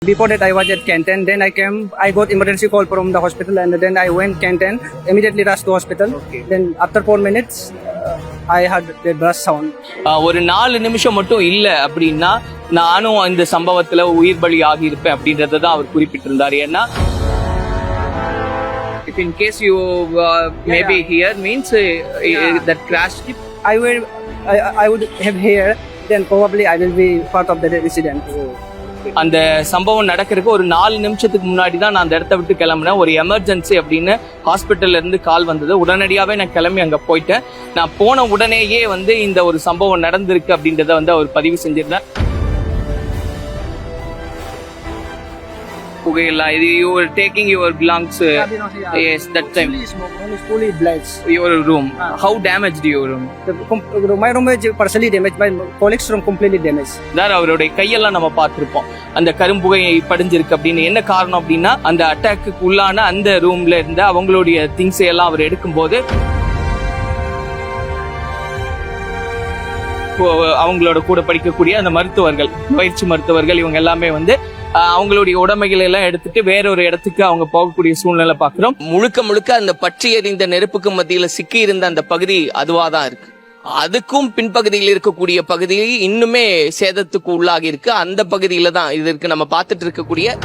Before that, I was at Canton. Then I got emergency call from the hospital, and then I went Canton. Immediately rushed to hospital. Okay. Then after 4 minutes, I heard the burst sound. ஒரு 4 நிமிஷம் மட்டும் இல்ல அப்படின்னா நானும் இந்த சம்பவத்துல உயிர் பலி ஆகியிருப்பேன் அப்படின்றத தான் அவர் குறிப்பிட்டிருந்தார். ஏன்னா if in case you maybe here means that crash I would have here. Then probably I will be part of the incident. அந்த சம்பவம் நடக்கிறதுக்கு ஒரு 4 நிமிஷத்துக்கு முன்னாடி தான் நான் அந்த இடத்த விட்டு கிளம்புனேன். ஒரு எமர்ஜென்சி அப்படின்னு ஹாஸ்பிட்டல்ல இருந்து கால் வந்தது. உடனடியாவே நான் கிளம்பி அங்க போயிட்டேன். நான் போன உடனேயே இந்த ஒரு சம்பவம் நடந்திருக்கு அப்படின்றத அவர் பதிவு செஞ்சிருந்தேன். புகையெல்லாம் இது you were taking your belongs yes that time fully blazed. your room how damaged your room? My room is partially damaged. My colleagues room completely damaged. தான் அவருடைய கையெல்லாம் நம்ம பார்த்திருப்போம். அந்த கரும்புகை படிஞ்சிருக்கு அப்படின்னு என்ன காரணம் அப்படின்னா அந்த அட்டாக்கு உள்ளான அந்த ரூம்ல இருந்த அவங்களுடைய திங்ஸ் எல்லாம் அவர் எடுக்கும்போது அவங்களோட கூட படிக்கக்கூடிய அந்த மருத்துவர்கள், பயிற்சி மருத்துவர்கள் இவங்க எல்லாமே அவங்களுடைய உடைமைகளை எல்லாம் எடுத்துட்டு வேறொரு இடத்துக்கு அவங்க போகக்கூடிய சூழ்நிலை பாக்குறோம். முழுக்க அந்த பற்றி எறிந்த நெருப்புக்கு மத்தியில சிக்கி இருந்த அந்த பகுதி அதுவாதான் இருக்கு. அதுக்கும் பின்பகுதியில் இருக்கக்கூடிய பகுதி இன்னுமே சேதத்துக்கு உள்ளாகி இருக்கு. அந்த பகுதியில தான் இது இருக்கு. நம்ம பார்த்துட்டு இருக்கக்கூடிய